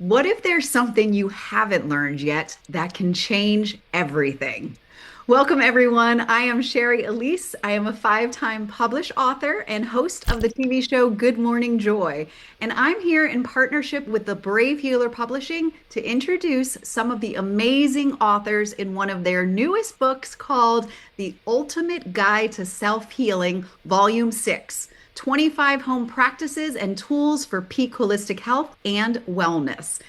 What if there's something you haven't learned yet that can change everything? Welcome, everyone. I am Sherry Elise. I am a five-time published author and host of the TV show Good Morning Joy. And I'm here in partnership with the Brave Healer Publishing to introduce some of the amazing authors in one of their newest books called The Ultimate Guide to Self-Healing, Volume 6. 25 home practices and tools for peak holistic health and wellness.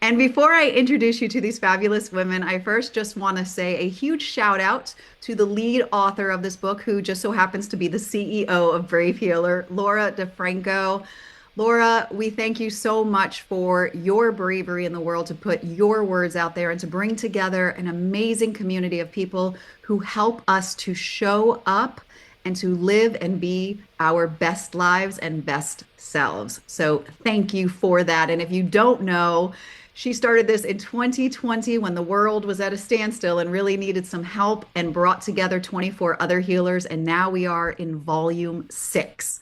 And before I introduce you to these fabulous women, I first just want to say a huge shout out to the lead author of this book, who just so happens to be the CEO of Brave Healer, Laura DeFranco. Laura, we thank you so much for your bravery in the world to put your words out there and to bring together an amazing community of people who help us to show up and to live and be our best lives and best selves. So thank you for that. And if you don't know, she started this in 2020 when the world was at a standstill and really needed some help, and brought together 24 other healers. And now we are in volume 6.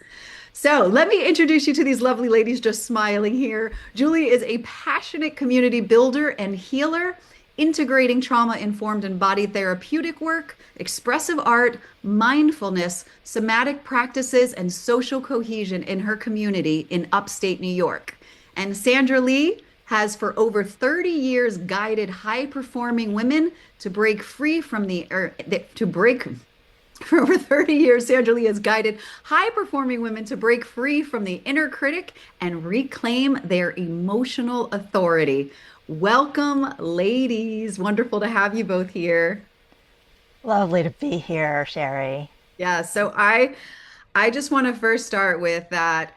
So let me introduce you to these lovely ladies just smiling here. Julie is a passionate community builder and healer, integrating trauma-informed embodied therapeutic work, expressive art, mindfulness, somatic practices, and social cohesion in her community in upstate New York. And Sandra Lee has for over 30 years guided high-performing women to break free from for over 30 years, Sandra Lee has guided high-performing women to break free from the inner critic and reclaim their emotional authority. Welcome, ladies. Wonderful to have you both here. Lovely to be here, Sherry. Yeah, so I just want to first start with that.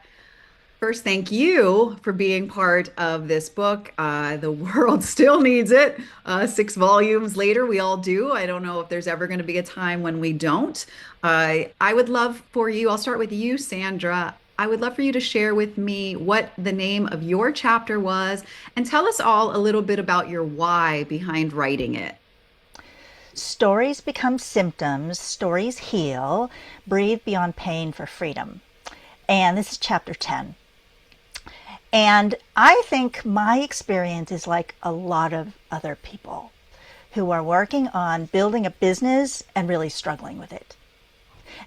First, thank you for being part of this book. The world still needs it. 6 volumes later, we all do. I don't know if there's ever going to be a time when we don't. I would love for you, I'll start with you, Sandra. I would love for you to share with me what the name of your chapter was and tell us all a little bit about your why behind writing it. Stories become symptoms, stories heal, breathe beyond pain for freedom. And this is chapter 10. And I think my experience is like a lot of other people who are working on building a business and really struggling with it.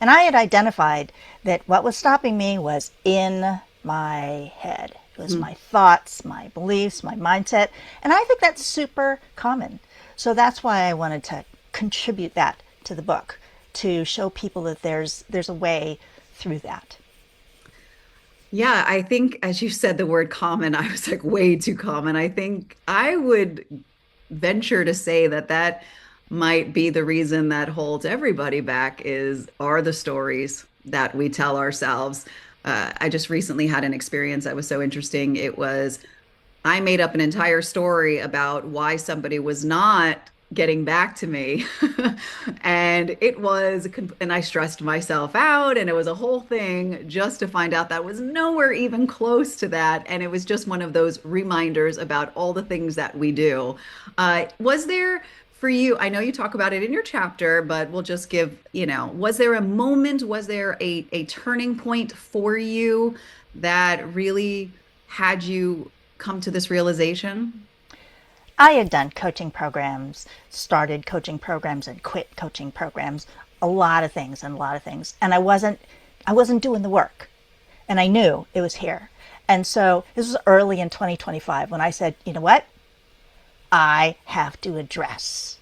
And I had identified that what was stopping me was in my head. It was my thoughts, my beliefs, my mindset. And I think that's super common. So that's why I wanted to contribute that to the book, to show people that there's a way through that. Yeah, I think as you said the word common, I was like, way too common. I think I would venture to say that that might be the reason that holds everybody back are the stories that we tell ourselves. I just recently had an experience that was so interesting. I made up an entire story about why somebody was not getting back to me. And I stressed myself out, and it was a whole thing just to find out that was nowhere even close to that. And it was just one of those reminders about all the things that we do. Was there for you, I know you talk about it in your chapter, but we'll just give, was there a moment, was there a turning point for you that really had you come to this realization? I had done coaching programs, started coaching programs and quit coaching programs, a lot of things. And I wasn't doing the work, and I knew it was here. And so this was early in 2025 when I said, you know what? I have to address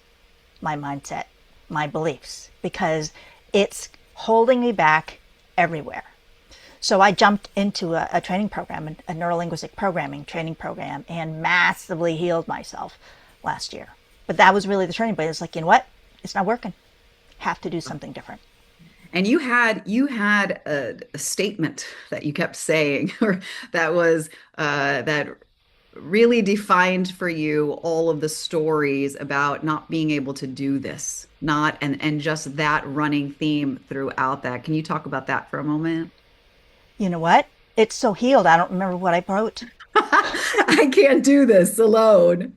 my mindset, my beliefs, because it's holding me back everywhere. So I jumped into a training program, a neurolinguistic programming training program, and massively healed myself last year. But that was really the turning point. It's like, you know what? It's not working. Have to do something different. And you had a statement that you kept saying, or that really defined for you all of the stories about not being able to do this, not and just that running theme throughout that. Can you talk about that for a moment? You know what? It's so healed. I don't remember what I wrote. I can't do this alone.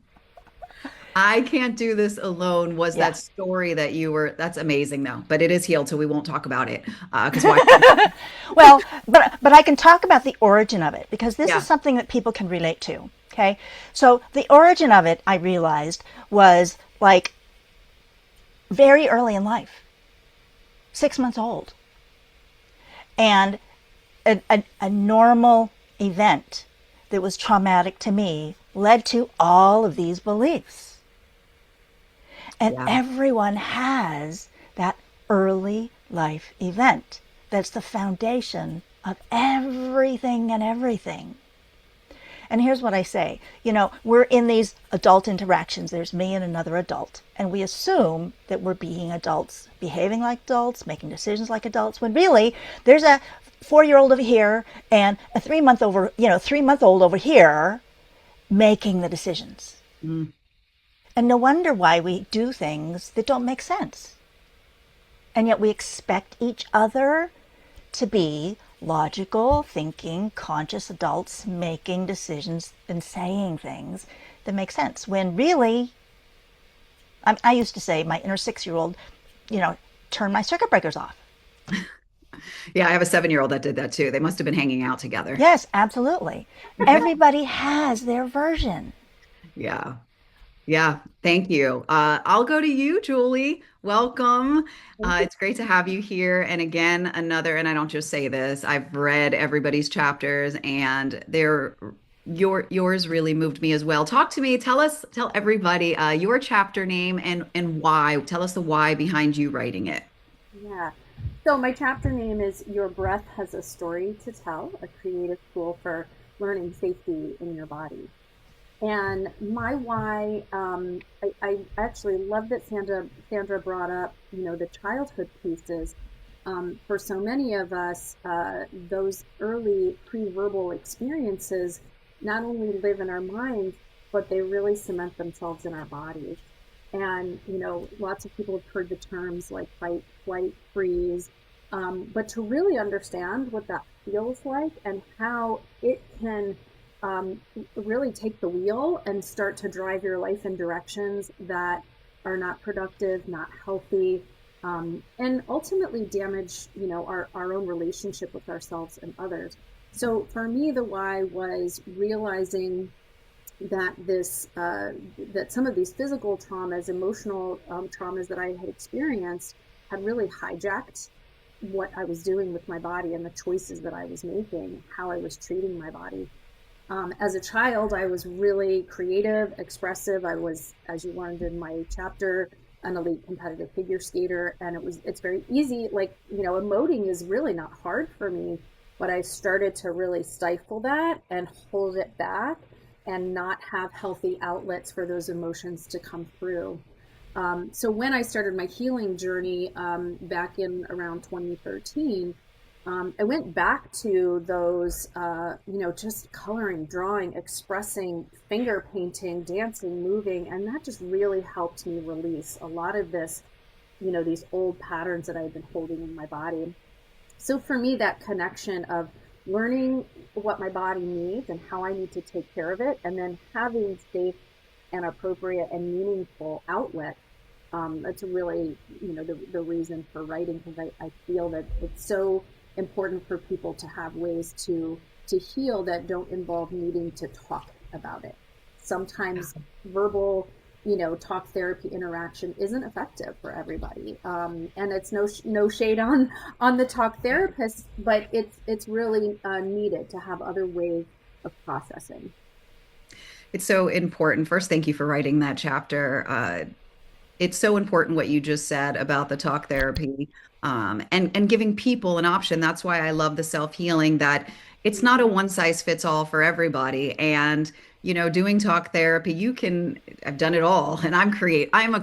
I can't do this alone was Yeah. that story that that's amazing though, but it is healed, so we won't talk about it. Because why? Well, but I can talk about the origin of it because this is Yeah. something that people can relate to. Okay. So the origin of it, I realized, was like very early in life, 6 months old. And a normal event that was traumatic to me led to all of these beliefs. And Yeah. everyone has that early life event that's the foundation of everything and everything. And here's what I say, we're in these adult interactions. There's me and another adult. And we assume that we're being adults, behaving like adults, making decisions like adults, when really there's a 4-year old over here and a 3-month old over here making the decisions. Mm. And no wonder why we do things that don't make sense. And yet we expect each other to be logical, thinking, conscious adults making decisions and saying things that make sense. When really, I used to say my inner 6-year-old, turn my circuit breakers off. Yeah, I have a 7-year-old that did that too. They must have been hanging out together. Yes, absolutely. Everybody has their version. Yeah. Yeah, thank you. I'll go to you, Julie. Welcome. Thank you. It's great to have you here. And again, and I don't just say this, I've read everybody's chapters and yours really moved me as well. Talk to me, tell everybody your chapter name and why. Tell us the why behind you writing it. Yeah. So my chapter name is Your Breath Has a Story to Tell, a creative tool for learning safety in your body. And my why, I actually love that Sandra brought up, the childhood pieces. For so many of us, those early pre-verbal experiences not only live in our minds, but they really cement themselves in our bodies. And, lots of people have heard the terms like fight, flight, freeze. But to really understand what that feels like and how it can really take the wheel and start to drive your life in directions that are not productive, not healthy, and ultimately damage, our own relationship with ourselves and others. So for me, the why was realizing that that some of these physical traumas, emotional traumas that I had experienced had really hijacked what I was doing with my body and the choices that I was making, how I was treating my body. As a child, I was really creative, expressive. I was, as you learned in my chapter, an elite competitive figure skater, and it's very easy. Like, emoting is really not hard for me, but I started to really stifle that and hold it back and not have healthy outlets for those emotions to come through. So when I started my healing journey back in around 2013, I went back to those, just coloring, drawing, expressing, finger painting, dancing, moving, and that just really helped me release a lot of this, these old patterns that I've been holding in my body. So for me, that connection of learning what my body needs and how I need to take care of it, and then having safe and appropriate and meaningful outlet. That's really, the reason for writing, because I feel that it's so important for people to have ways to heal that don't involve needing to talk about it. Sometimes verbal, talk therapy interaction isn't effective for everybody, and it's no shade on the talk therapist, but it's really needed to have other ways of processing. It's so important. First, thank you for writing that chapter. It's so important what you just said about the talk therapy, and giving people an option. That's why I love the self-healing, that it's not a one size fits all for everybody. And doing talk therapy, I've done it all, and I'm a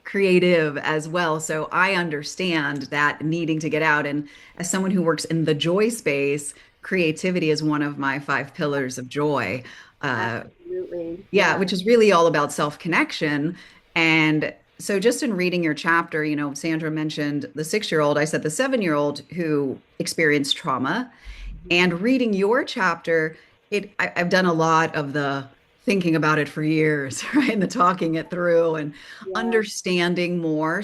creative as well. So I understand that needing to get out. And as someone who works in the joy space, creativity is one of my 5 pillars of joy. Uh, Absolutely. yeah, Yeah. which is really all about self-connection. And so just in reading your chapter, Sandra mentioned the 6-year-old, I said the 7-year-old who experienced trauma. And reading your chapter, I've done a lot of the thinking about it for years, right? And the talking it through and Yeah. understanding more.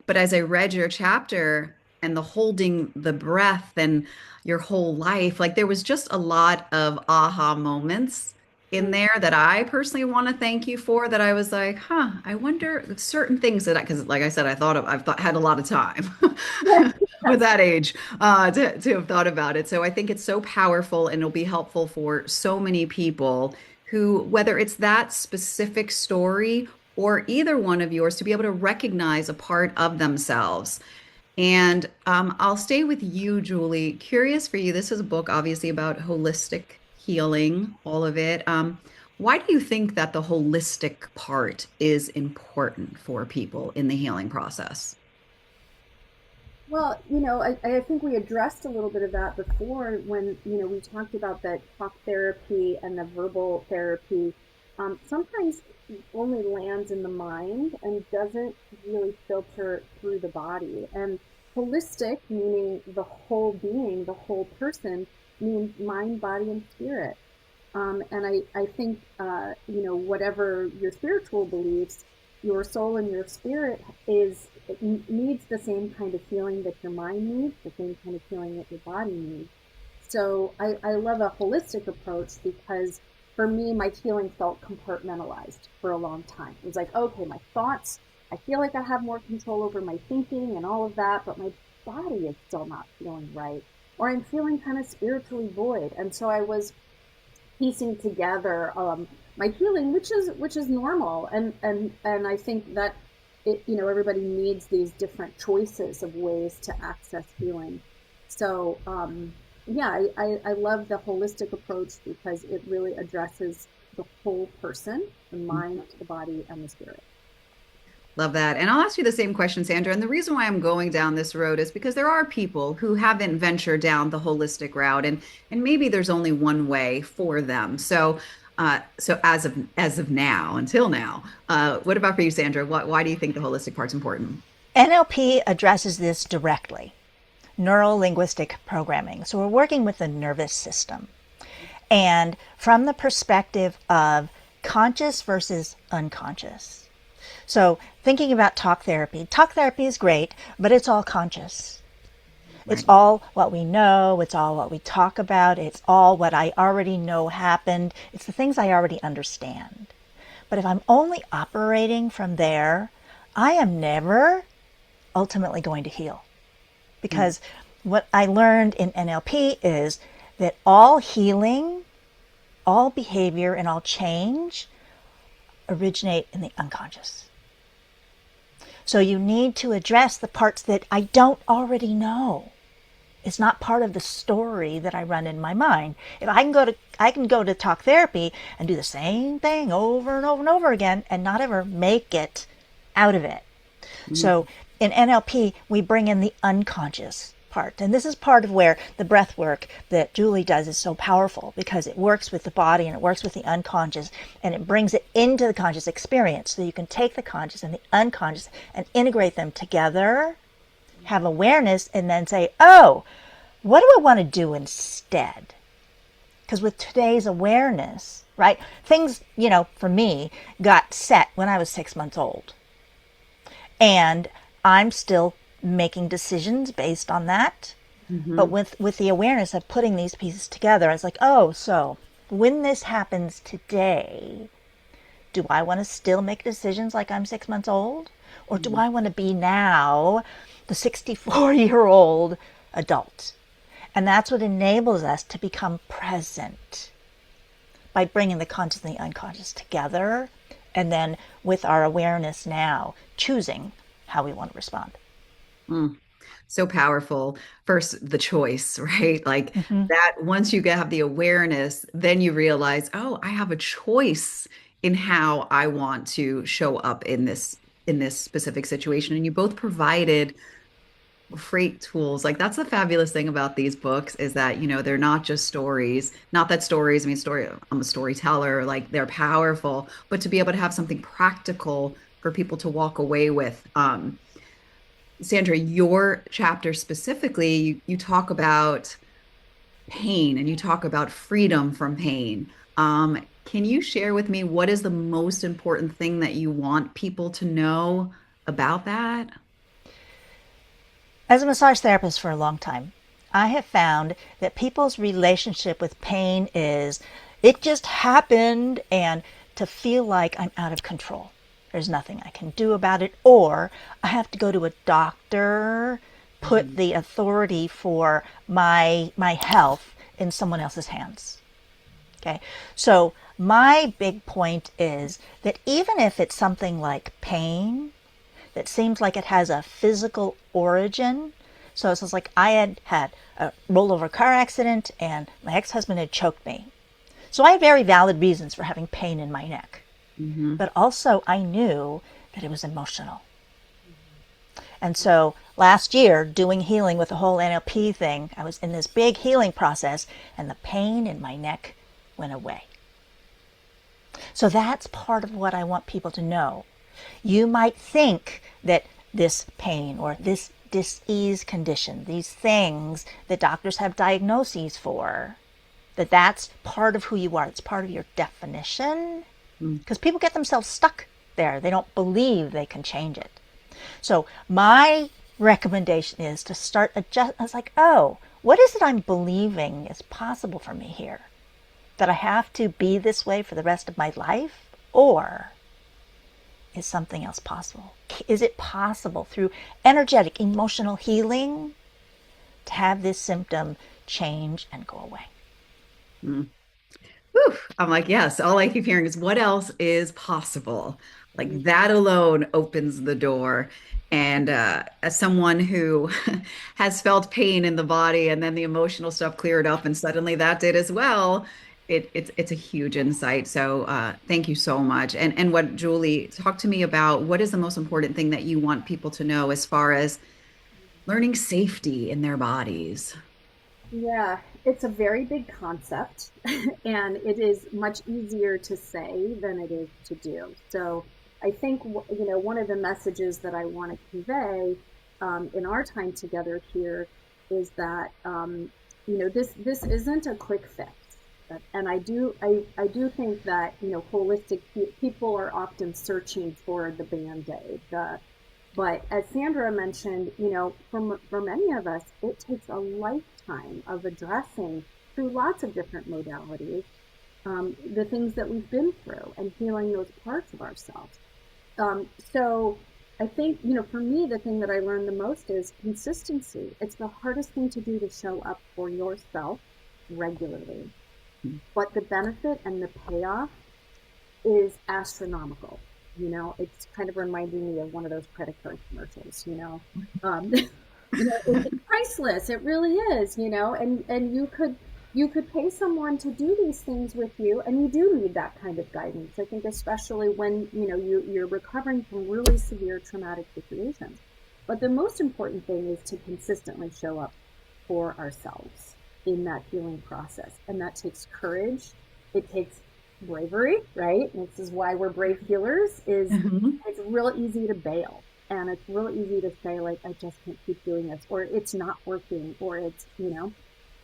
But as I read your chapter and the holding the breath and your whole life, like there was just a lot of aha moments in there that I personally want to thank you for that I was like, huh, I wonder certain things that because like I said, had a lot of time with Yes. that age to have thought about it. So I think it's so powerful and it'll be helpful for so many people who, whether it's that specific story or either one of yours, to be able to recognize a part of themselves. And I'll stay with you, Julie. Curious for you. This is a book, obviously, about holistic healing, all of it. Why do you think that the holistic part is important for people in the healing process? Well, I think we addressed a little bit of that before when, we talked about the talk therapy and the verbal therapy. Sometimes only lands in the mind and doesn't really filter through the body. And holistic, meaning the whole being, the whole person, means mind, body, and spirit. And I think, whatever your spiritual beliefs, your soul and your spirit needs the same kind of feeling that your mind needs, the same kind of feeling that your body needs. So I love a holistic approach because for me, my healing felt compartmentalized for a long time. It was like, okay, my thoughts, I feel like I have more control over my thinking and all of that, but my body is still not feeling right. Or I'm feeling kind of spiritually void. And so I was piecing together my healing, which is normal, and I think that everybody needs these different choices of ways to access healing. So yeah, I love the holistic approach because it really addresses the whole person, the mind, the body, and the spirit. Love that. And I'll ask you the same question, Sandra. And the reason why I'm going down this road is because there are people who haven't ventured down the holistic route, and maybe there's only one way for them. So as of now, until now, what about for you, Sandra? Why do you think the holistic part's important? NLP addresses this directly, neuro linguistic programming. So we're working with the nervous system. And from the perspective of conscious versus unconscious. So thinking about talk therapy is great, but it's all conscious. It's Right. all what we know. It's all what we talk about. It's all what I already know happened. It's the things I already understand. But if I'm only operating from there, I am never ultimately going to heal. Mm. Because what I learned in NLP is that all healing, all behavior, and all change originate in the unconscious. So you need to address the parts that I don't already know. It's not part of the story that I run in my mind. If I can go to talk therapy and do the same thing over and over and over again and not ever make it out of it. Mm. So in NLP, we bring in the unconscious part. And this is part of where the breath work that Julie does is so powerful because it works with the body and it works with the unconscious and it brings it into the conscious experience. So you can take the conscious and the unconscious and integrate them together, have awareness, and then say, oh, what do I want to do instead? Because with today's awareness, right, things, for me, got set when I was 6 months old. And I'm still making decisions based on that. But Hmm. with the awareness of putting these pieces together, it's like, oh, so when this happens today, do I want to still make decisions like I'm 6 months old? Or do Hmm. I want to be now the 64-year-old adult? And that's what enables us to become present by bringing the conscious and the unconscious together. And then with our awareness now, choosing how we want to respond. Mm. So powerful. First, the choice, right? Like Mm-hmm. that, once you have the awareness, then you realize, oh, I have a choice in how I want to show up in this specific situation. And you both provided great tools. Like that's the fabulous thing about these books is that, they're not just stories. Not that stories, I mean, I'm a storyteller, like they're powerful, but to be able to have something practical for people to walk away with. Sandra, your chapter specifically, you talk about pain and you talk about freedom from pain. Can you share with me what is the most important thing that you want people to know about that? As a massage therapist for a long time, I have found that people's relationship with pain is It just happened, and to feel like I'm out of control. There's nothing I can do about it, or I have to go to a doctor, put Mhm. the authority for my health in someone else's hands. Okay. So my big point is that even if it's something like pain that seems like it has a physical origin, so it's like I had a rollover car accident and my ex-husband had choked me. So I had very valid reasons for having pain in my neck. Mhm. But also I knew that it was emotional. And so last year, doing healing with the whole NLP thing, I was in this big healing process and the pain in my neck went away. So that's part of what I want people to know. You might think that this pain or this dis-ease condition, these things that doctors have diagnoses for, that's part of who you are. It's part of your definition. Mhm. Because people get themselves stuck there. They don't believe they can change it. So my recommendation is to start adjust. I was like, oh, what is it I'm believing is possible for me here? That I have to be this way for the rest of my life? Or is something else possible? Is it possible through energetic, emotional healing to have this symptom change and go away? Mhm. Whew. I'm like, yes, all I keep hearing is what else is possible? Like that alone opens the door. And as someone who has felt pain in the body and then the emotional stuff cleared up and suddenly that did as well, it's a huge insight. So thank you so much. And what Julie, talk to me about what is the most important thing that you want people to know as far as learning safety in their bodies? Yeah, it's a very big concept, and it is much easier to say than it is to do. So I think, one of the messages that I want to convey in our time together here is that, this isn't a quick fix. And I do think that, holistic people are often searching for the band-aid, but as Sandra mentioned, for many of us, it takes a lifetime of addressing through lots of different modalities the things that we've been through and healing those parts of ourselves. So I think, for me, the thing that I learned the most is consistency. It's the hardest thing to do to show up for yourself regularly. But the benefit and the payoff is astronomical. It's kind of reminding me of one of those credit card commercials. It's priceless. It really is. And you could pay someone to do these things with you, and you do need that kind of guidance. I think especially when you're recovering from really severe traumatic situations. But the most important thing is to consistently show up for ourselves in that healing process, and that takes courage. It takes bravery, right? And this is why we're brave healers. Is Mhm. it's real easy to bail, and it's real easy to say, like, I just can't keep doing this, or it's not working, or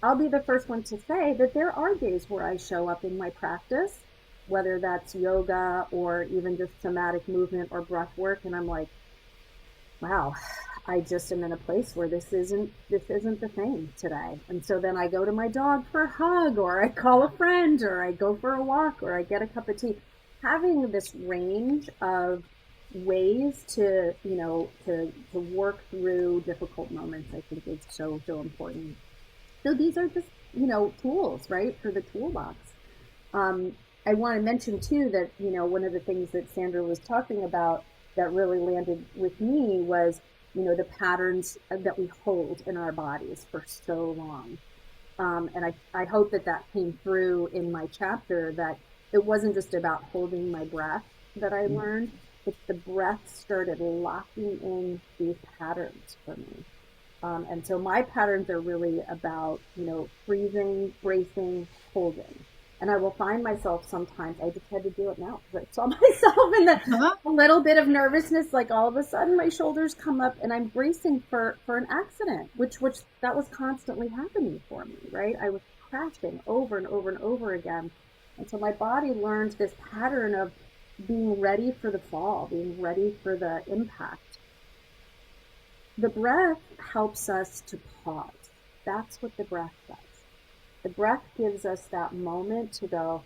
I'll be the first one to say that there are days where I show up in my practice, whether that's yoga or even just somatic movement or breath work, and I'm like, wow, I just am in a place where this isn't the thing today. And so then I go to my dog for a hug, or I call a friend, or I go for a walk, or I get a cup of tea. Having this range of ways to work through difficult moments, I think, is so so important. So these are just tools, right, for the toolbox. I want to mention too that one of the things that Sandra was talking about that really landed with me was the patterns that we hold in our bodies for so long. And I hope that that came through in my chapter, that it wasn't just about holding my breath that I learned. It's the breath started locking in these patterns for me. And so my patterns are really about, freezing, bracing, holding. And I will find myself sometimes, I just had to do it now because I saw myself in Huh? a little bit of nervousness, like all of a sudden my shoulders come up and I'm bracing for an accident, which that was constantly happening for me, right? I was crashing over and over and over again. And so my body learned this pattern of being ready for the fall, being ready for the impact. The breath helps us to pause. That's what the breath does. The breath gives us that moment to go,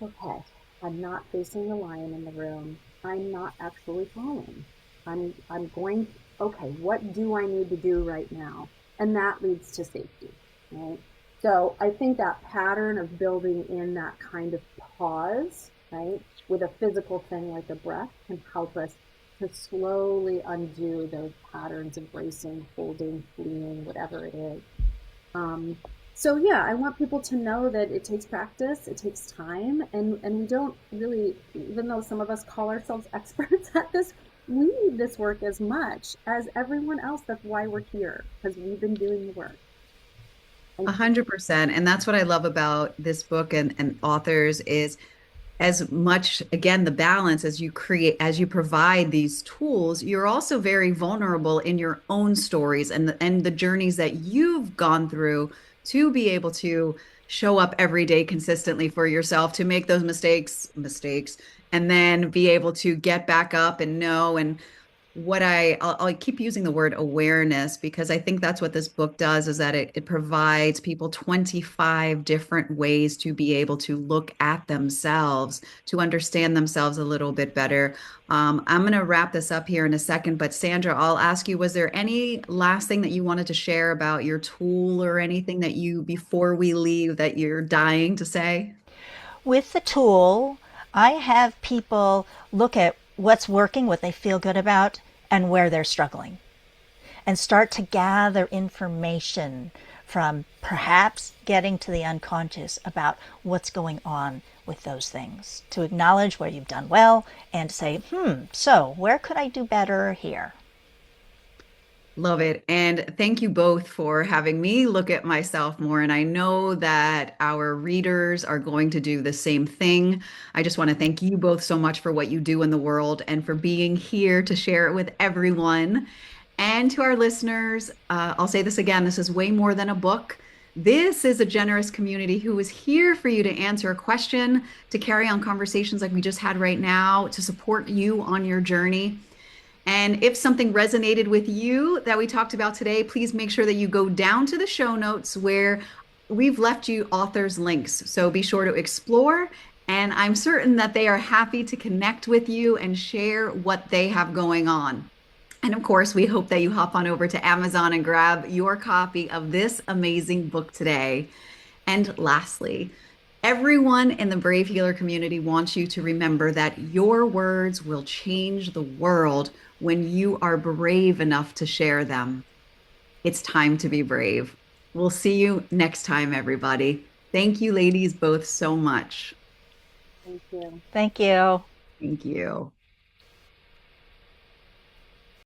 okay, I'm not facing the lion in the room. I'm not actually falling. I'm going, okay, what do I need to do right now? And that leads to safety, right? So I think that pattern of building in that kind of pause, right, with a physical thing like a breath can help us to slowly undo those patterns of bracing, holding, fleeing, whatever it is. Um, so yeah, I want people to know that it takes practice, it takes time, and we don't really, even though some of us call ourselves experts at this, we need this work as much as everyone else. That's why we're here, because we've been doing the work. And 100%. And that's what I love about this book and authors is as much, again, the balance as you create, as you provide these tools, you're also very vulnerable in your own stories and the journeys that you've gone through to be able to show up every day consistently for yourself, to make those mistakes, and then be able to get back up and know. And what I'll keep using the word awareness because I think that's what this book does is that it provides people 25 different ways to be able to look at themselves, to understand themselves a little bit better. I'm going to wrap this up here in a second, but Sandra, I'll ask you, was there any last thing that you wanted to share about your tool or anything that you, before we leave, that you're dying to say? With the tool, I have people look at what's working, what they feel good about, and where they're struggling, and start to gather information from perhaps getting to the unconscious about what's going on with those things, to acknowledge where you've done well and say, so where could I do better here? Love it. And thank you both for having me look at myself more. And I know that our readers are going to do the same thing. I just want to thank you both so much for what you do in the world and for being here to share it with everyone. And to our listeners, I'll say this again, this is way more than a book. This is a generous community who is here for you to answer a question, to carry on conversations like we just had right now, to support you on your journey. And if something resonated with you that we talked about today, please make sure that you go down to the show notes where we've left you authors' links. So be sure to explore. And I'm certain that they are happy to connect with you and share what they have going on. And of course, we hope that you hop on over to Amazon and grab your copy of this amazing book today. And lastly, everyone in the Brave Healer community wants you to remember that your words will change the world when you are brave enough to share them. It's time to be brave. We'll see you next time, everybody. Thank you, ladies, both so much. thank you. Thank you. Thank you.